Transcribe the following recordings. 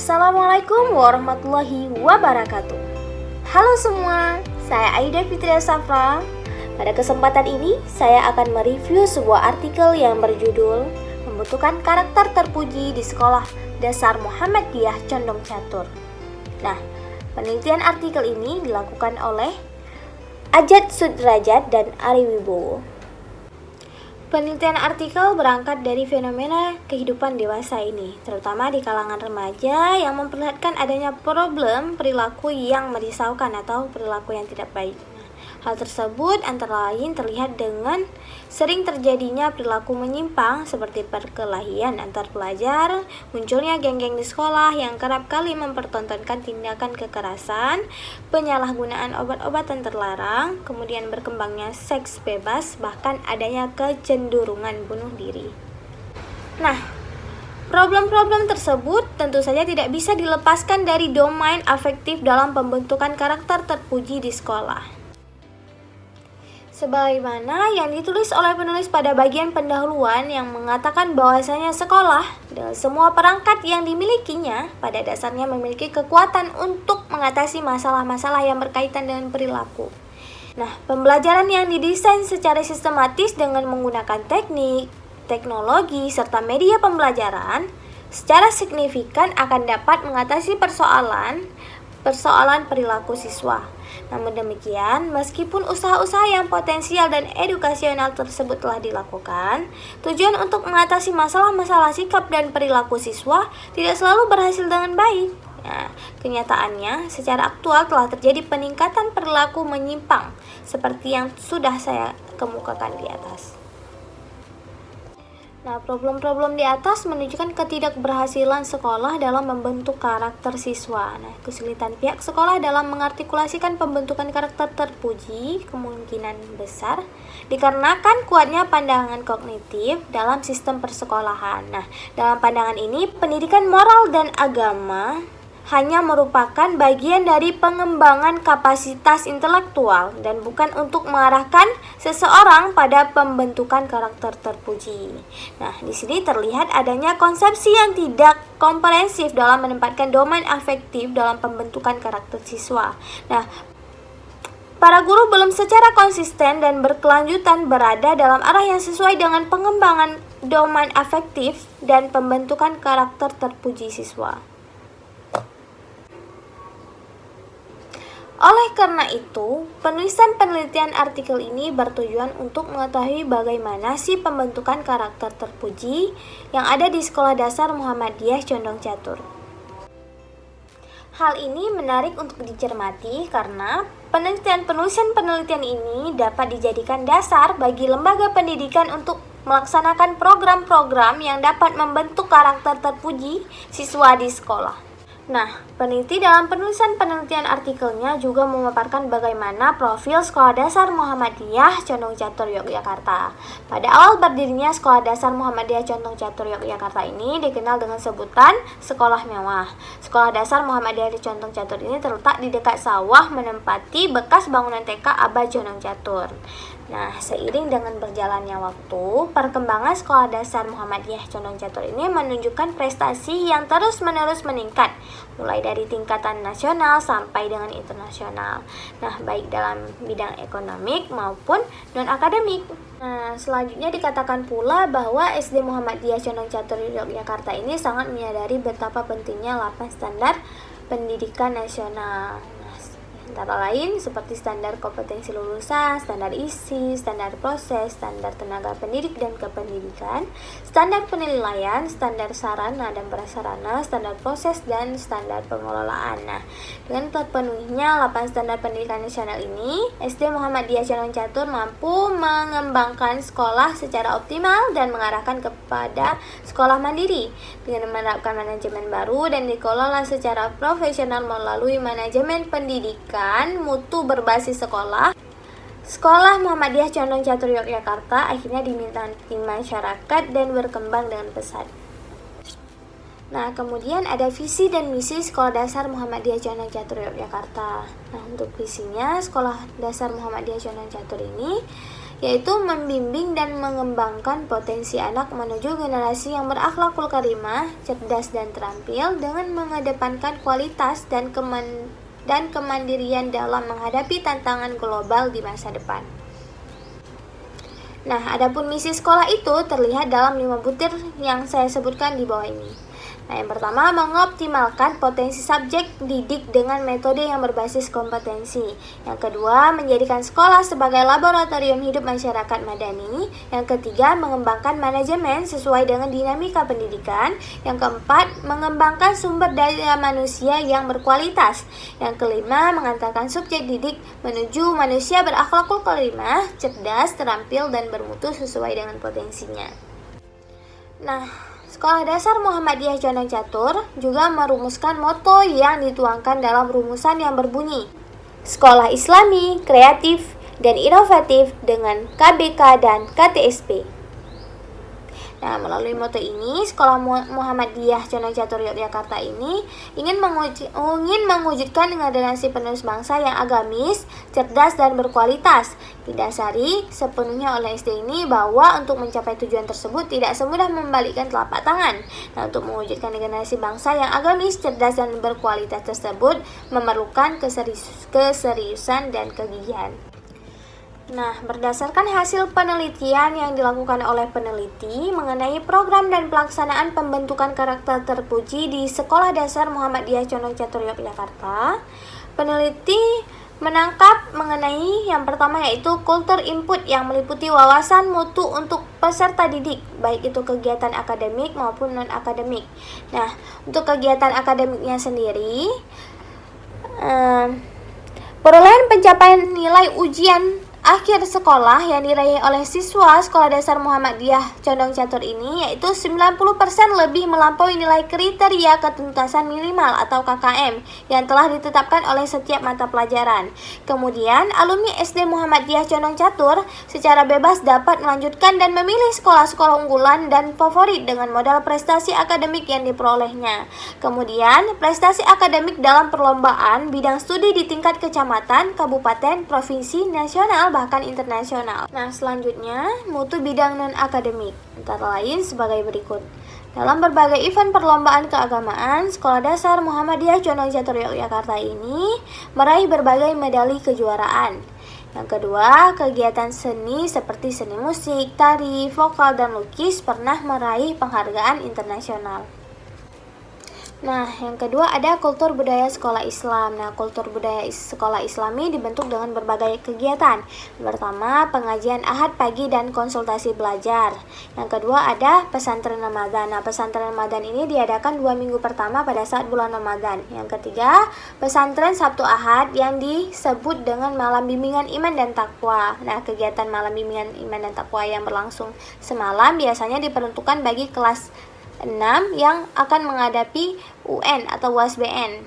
Assalamualaikum warahmatullahi wabarakatuh. Halo semua, saya Aida Fitria Safra. Pada kesempatan ini, saya akan mereview sebuah artikel yang berjudul Pembentukan Karakter Terpuji di Sekolah Dasar Muhammadiyah Condong Catur. Nah, penelitian artikel ini dilakukan oleh Ajat Sudrajat dan Ari Wibowo. Penelitian artikel berangkat dari fenomena kehidupan dewasa ini, terutama di kalangan remaja yang memperlihatkan adanya problem perilaku yang merisaukan atau perilaku yang tidak baik. Hal tersebut antara lain terlihat dengan sering terjadinya perilaku menyimpang seperti perkelahian antar pelajar, munculnya geng-geng di sekolah yang kerap kali mempertontonkan tindakan kekerasan, penyalahgunaan obat-obatan terlarang, kemudian berkembangnya seks bebas, bahkan adanya kecenderungan bunuh diri. Nah, problem-problem tersebut tentu saja tidak bisa dilepaskan dari domain afektif dalam pembentukan karakter terpuji di sekolah. Sebagaimana yang ditulis oleh penulis pada bagian pendahuluan yang mengatakan bahwasanya sekolah dan semua perangkat yang dimilikinya pada dasarnya memiliki kekuatan untuk mengatasi masalah-masalah yang berkaitan dengan perilaku. Nah, pembelajaran yang didesain secara sistematis dengan menggunakan teknik, teknologi, serta media pembelajaran secara signifikan akan dapat mengatasi persoalan perilaku siswa. Namun demikian, meskipun usaha-usaha yang potensial dan edukasional tersebut telah dilakukan, tujuan untuk mengatasi masalah-masalah sikap dan perilaku siswa tidak selalu berhasil dengan baik. Nah, kenyataannya, secara aktual telah terjadi peningkatan perilaku menyimpang, seperti yang sudah saya kemukakan di atas. Nah, problem-problem di atas menunjukkan ketidakberhasilan sekolah dalam membentuk karakter siswa. Nah, kesulitan pihak sekolah dalam mengartikulasikan pembentukan karakter terpuji kemungkinan besar dikarenakan kuatnya pandangan kognitif dalam sistem persekolahan. Nah, dalam pandangan ini, pendidikan moral dan agama hanya merupakan bagian dari pengembangan kapasitas intelektual dan bukan untuk mengarahkan seseorang pada pembentukan karakter terpuji. Nah, di sini terlihat adanya konsepsi yang tidak komprehensif dalam menempatkan domain afektif dalam pembentukan karakter siswa. Nah, para guru belum secara konsisten dan berkelanjutan berada dalam arah yang sesuai dengan pengembangan domain afektif dan pembentukan karakter terpuji siswa. Oleh karena itu, penulisan penelitian artikel ini bertujuan untuk mengetahui bagaimana sih pembentukan karakter terpuji yang ada di Sekolah Dasar Muhammadiyah Condong Catur. Hal ini menarik untuk dicermati karena penulisan penelitian ini dapat dijadikan dasar bagi lembaga pendidikan untuk melaksanakan program-program yang dapat membentuk karakter terpuji siswa di sekolah. Nah, peneliti dalam penulisan penelitian artikelnya juga memaparkan bagaimana profil Sekolah Dasar Muhammadiyah Condong Catur Yogyakarta. Pada awal berdirinya Sekolah Dasar Muhammadiyah Condong Catur Yogyakarta ini dikenal dengan sebutan sekolah mewah. Sekolah Dasar Muhammadiyah Condong Catur ini terletak di dekat sawah menempati bekas bangunan TK Abah Condong Catur. Nah, seiring dengan berjalannya waktu, perkembangan Sekolah Dasar Muhammadiyah Condong Catur ini menunjukkan prestasi yang terus-menerus meningkat, mulai dari tingkatan nasional sampai dengan internasional. Nah, baik dalam bidang ekonomik maupun non-akademik. Nah, selanjutnya dikatakan pula bahwa SD Muhammadiyah Condong Catur Yogyakarta ini sangat menyadari betapa pentingnya 8 standar pendidikan nasional. Antara lain seperti standar kompetensi lulusan, standar isi, standar proses, standar tenaga pendidik dan kependidikan, standar penilaian, standar sarana dan prasarana, standar proses, dan standar pengelolaan. Nah, dengan terpenuhinya 8 standar pendidikan nasional ini, SD Muhammadiyah Condong Catur mampu mengembangkan sekolah secara optimal dan mengarahkan kepada sekolah mandiri dengan menerapkan manajemen baru dan dikelola secara profesional melalui manajemen pendidikan mutu berbasis sekolah. Sekolah Muhammadiyah Condong Catur Yogyakarta akhirnya diminati masyarakat dan berkembang dengan pesat. Nah, kemudian ada visi dan misi Sekolah Dasar Muhammadiyah Condong Catur Yogyakarta. Nah, untuk visinya, Sekolah Dasar Muhammadiyah Condong Catur ini yaitu membimbing dan mengembangkan potensi anak menuju generasi yang berakhlakul karimah, cerdas dan terampil dengan mengedepankan kualitas dan kemandirian dalam menghadapi tantangan global di masa depan. Nah, adapun misi sekolah itu terlihat dalam 5 butir yang saya sebutkan di bawah ini. Nah, yang pertama, mengoptimalkan potensi subjek didik dengan metode yang berbasis kompetensi. Yang kedua, menjadikan sekolah sebagai laboratorium hidup masyarakat madani. Yang ketiga, mengembangkan manajemen sesuai dengan dinamika pendidikan. Yang keempat, mengembangkan sumber daya manusia yang berkualitas. Yang kelima, mengantarkan subjek didik menuju manusia berakhlakul karimah, cerdas, terampil, dan bermutu sesuai dengan potensinya. Nah, Sekolah Dasar Muhammadiyah Condong Catur juga merumuskan moto yang dituangkan dalam rumusan yang berbunyi Sekolah Islami, Kreatif, dan Inovatif dengan KBK dan KTSP. Nah, melalui moto ini, Sekolah Muhammadiyah Condong Catur Yogyakarta ini ingin mewujudkan generasi penerus bangsa yang agamis, cerdas, dan berkualitas. Didasari sepenuhnya oleh SD ini bahwa untuk mencapai tujuan tersebut tidak semudah membalikkan telapak tangan. Nah, untuk mewujudkan generasi bangsa yang agamis, cerdas, dan berkualitas tersebut memerlukan keseriusan dan kegigihan. Nah, berdasarkan hasil penelitian yang dilakukan oleh peneliti mengenai program dan pelaksanaan pembentukan karakter terpuji di Sekolah Dasar Muhammadiyah Condong Catur Yogyakarta, peneliti menangkap mengenai yang pertama yaitu kultur input yang meliputi wawasan mutu untuk peserta didik, baik itu kegiatan akademik maupun non-akademik. Nah, untuk kegiatan akademiknya sendiri, perolehan pencapaian nilai ujian akhir sekolah yang diraih oleh siswa Sekolah Dasar Muhammadiyah Condong Catur ini yaitu 90% lebih melampaui nilai kriteria ketuntasan minimal atau KKM yang telah ditetapkan oleh setiap mata pelajaran. Kemudian, alumni SD Muhammadiyah Condong Catur secara bebas dapat melanjutkan dan memilih sekolah-sekolah unggulan dan favorit dengan modal prestasi akademik yang diperolehnya. Kemudian, prestasi akademik dalam perlombaan bidang studi di tingkat kecamatan, kabupaten, provinsi, nasional, bahkan internasional. Nah, selanjutnya mutu bidang non-akademik, antara lain sebagai berikut. Dalam berbagai event perlombaan keagamaan, Sekolah Dasar Muhammadiyah Condong Catur Yogyakarta ini meraih berbagai medali kejuaraan. Yang kedua, kegiatan seni seperti seni musik, tari, vokal, dan lukis pernah meraih penghargaan internasional. Nah, yang kedua ada kultur budaya sekolah Islam. Nah, kultur budaya sekolah Islami dibentuk dengan berbagai kegiatan. Pertama, pengajian Ahad pagi dan konsultasi belajar. Yang kedua ada pesantren Ramadan. Nah, pesantren Ramadan ini diadakan 2 minggu pertama pada saat bulan Ramadan. Yang ketiga, pesantren Sabtu Ahad yang disebut dengan malam bimbingan iman dan takwa. Nah, kegiatan malam bimbingan iman dan takwa yang berlangsung semalam biasanya diperuntukkan bagi kelas 6 yang akan menghadapi UN atau UASBN.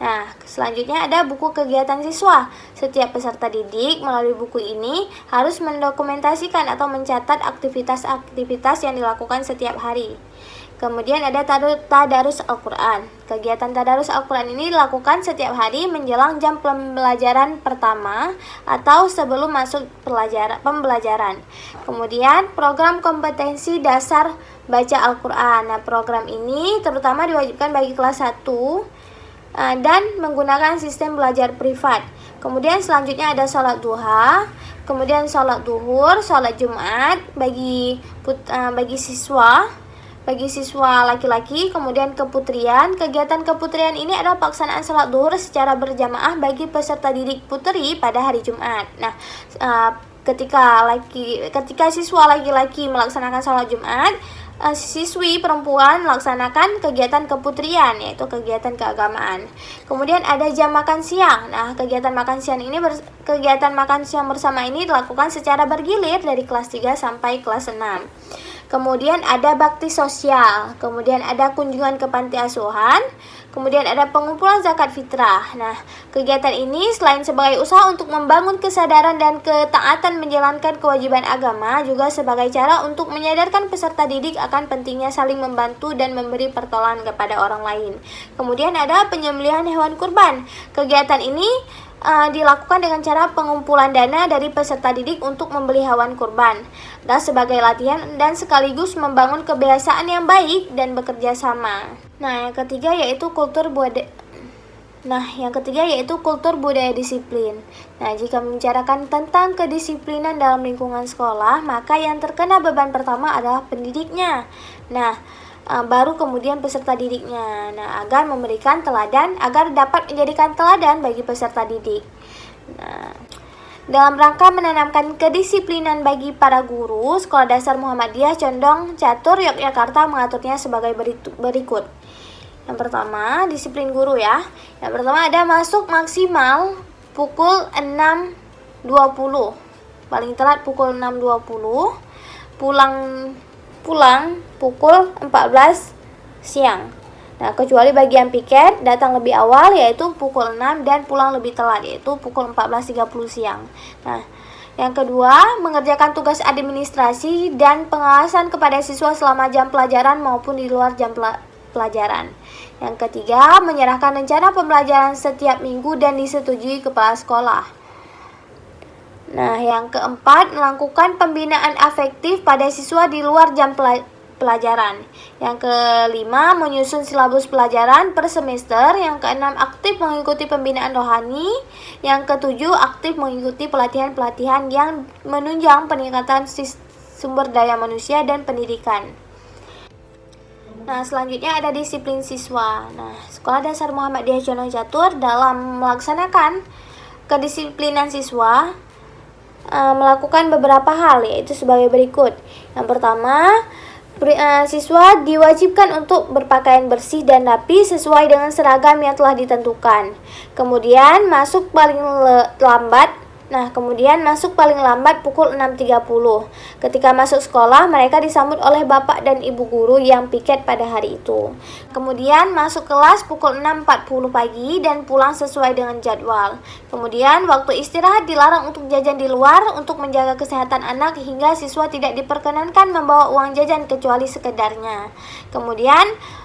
Nah, selanjutnya ada buku kegiatan siswa. Setiap peserta didik melalui buku ini harus mendokumentasikan atau mencatat aktivitas-aktivitas yang dilakukan setiap hari. Kemudian ada tadarus Al-Quran. Kegiatan tadarus Al-Quran ini dilakukan setiap hari menjelang jam pembelajaran pertama atau sebelum masuk pembelajaran. Kemudian program kompetensi dasar baca Al-Quran. Nah, program ini terutama diwajibkan bagi kelas 1 dan menggunakan sistem belajar privat. Kemudian selanjutnya ada sholat duha, kemudian sholat duhur, sholat Jumat bagi siswa laki-laki. Kemudian keputrian. Kegiatan keputrian ini adalah pelaksanaan sholat duhur secara berjamaah bagi peserta didik putri pada hari Jumat. Nah, ketika siswa laki-laki melaksanakan sholat Jumat, siswi perempuan melaksanakan kegiatan keputrian, yaitu kegiatan keagamaan. Kemudian ada jam makan siang. Nah, kegiatan makan siang bersama ini dilakukan secara bergilir dari kelas 3 sampai kelas 6. Kemudian ada bakti sosial, kemudian ada kunjungan ke panti asuhan, kemudian ada pengumpulan zakat fitrah. Nah, kegiatan ini selain sebagai usaha untuk membangun kesadaran dan ketaatan menjalankan kewajiban agama, juga sebagai cara untuk menyadarkan peserta didik akan pentingnya saling membantu dan memberi pertolongan kepada orang lain. Kemudian ada penyembelihan hewan kurban. Kegiatan ini dilakukan dengan cara pengumpulan dana dari peserta didik untuk membeli hewan kurban dan sebagai latihan dan sekaligus membangun kebiasaan yang baik dan bekerja sama. Yang ketiga yaitu kultur budaya disiplin. Jika membicarakan tentang kedisiplinan dalam lingkungan sekolah, maka yang terkena beban pertama adalah pendidiknya. Baru kemudian peserta didiknya. Agar dapat menjadikan teladan bagi peserta didik. Dalam rangka menanamkan kedisiplinan bagi para guru, Sekolah Dasar Muhammadiyah Condong Catur Yogyakarta mengaturnya sebagai berikut. Yang pertama, disiplin guru ya. Yang pertama ada masuk maksimal pukul 6.20. Paling telat pukul 6.20. Pulang pukul 14 siang. Kecuali bagi yang piket datang lebih awal yaitu pukul 6 dan pulang lebih telat yaitu pukul 14.30 siang. Yang kedua, mengerjakan tugas administrasi dan pengawasan kepada siswa selama jam pelajaran maupun di luar jam pelajaran. Yang ketiga, menyerahkan rencana pembelajaran setiap minggu dan disetujui kepala sekolah. Yang keempat, melakukan pembinaan afektif pada siswa di luar jam pelajaran. Yang kelima, menyusun silabus pelajaran per semester. Yang keenam, aktif mengikuti pembinaan rohani. Yang ketujuh, aktif mengikuti pelatihan-pelatihan yang menunjang peningkatan sumber daya manusia dan pendidikan. Selanjutnya ada disiplin siswa. Sekolah Dasar Muhammadiyah Condong Catur dalam melaksanakan kedisiplinan siswa melakukan beberapa hal yaitu sebagai berikut. Yang pertama, siswa diwajibkan untuk berpakaian bersih dan rapi sesuai dengan seragam yang telah ditentukan. Kemudian masuk paling lambat pukul 6.30. Ketika masuk sekolah, mereka disambut oleh bapak dan ibu guru yang piket pada hari itu. Kemudian masuk kelas pukul 6.40 pagi dan pulang sesuai dengan jadwal. Kemudian waktu istirahat dilarang untuk jajan di luar untuk menjaga kesehatan anak hingga siswa tidak diperkenankan membawa uang jajan kecuali sekedarnya. Kemudian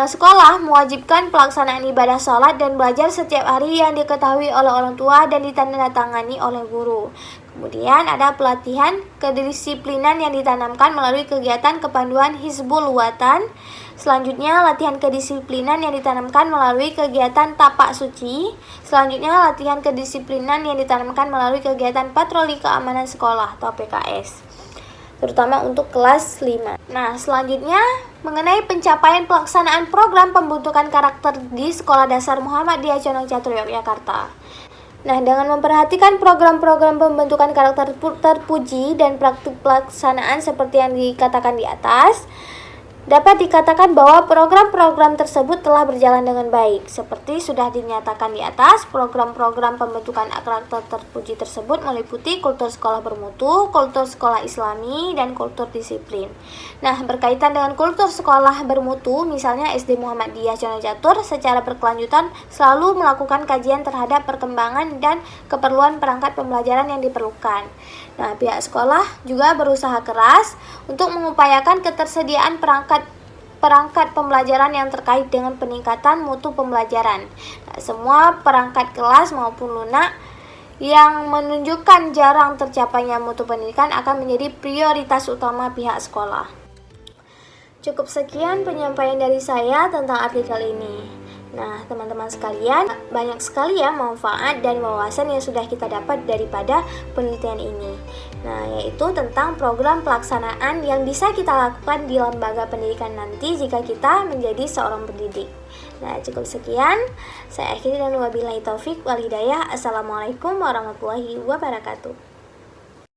sekolah mewajibkan pelaksanaan ibadah sholat dan belajar setiap hari yang diketahui oleh orang tua dan ditandatangani oleh guru. Kemudian ada pelatihan kedisiplinan yang ditanamkan melalui kegiatan kepanduan Hizbul Watan. Selanjutnya latihan kedisiplinan yang ditanamkan melalui kegiatan tapak suci. Selanjutnya latihan kedisiplinan yang ditanamkan melalui kegiatan patroli keamanan sekolah atau PKS, terutama untuk kelas 5. Selanjutnya mengenai pencapaian pelaksanaan program pembentukan karakter di Sekolah Dasar Muhammadiyah Condong Catur Yogyakarta. Dengan memperhatikan program-program pembentukan karakter terpuji dan praktik pelaksanaan seperti yang dikatakan di atas, dapat dikatakan bahwa program-program tersebut telah berjalan dengan baik. Seperti sudah dinyatakan di atas, program-program pembentukan karakter terpuji tersebut meliputi kultur sekolah bermutu, kultur sekolah islami, dan kultur disiplin. Berkaitan dengan kultur sekolah bermutu, misalnya SD Muhammadiyah Condong Catur secara berkelanjutan selalu melakukan kajian terhadap perkembangan dan keperluan perangkat pembelajaran yang diperlukan. Pihak sekolah juga berusaha keras untuk mengupayakan ketersediaan perangkat pembelajaran yang terkait dengan peningkatan mutu pembelajaran. Semua perangkat kelas maupun lunak yang menunjukkan jarang tercapainya mutu pendidikan akan menjadi prioritas utama pihak sekolah. Cukup sekian penyampaian dari saya tentang artikel ini. Teman-teman sekalian, banyak sekali ya manfaat dan wawasan yang sudah kita dapat daripada penelitian ini. Yaitu tentang program pelaksanaan yang bisa kita lakukan di lembaga pendidikan nanti jika kita menjadi seorang pendidik. Cukup sekian. Saya akhiri dan wabillahi taufik wal hidayah. Assalamualaikum warahmatullahi wabarakatuh.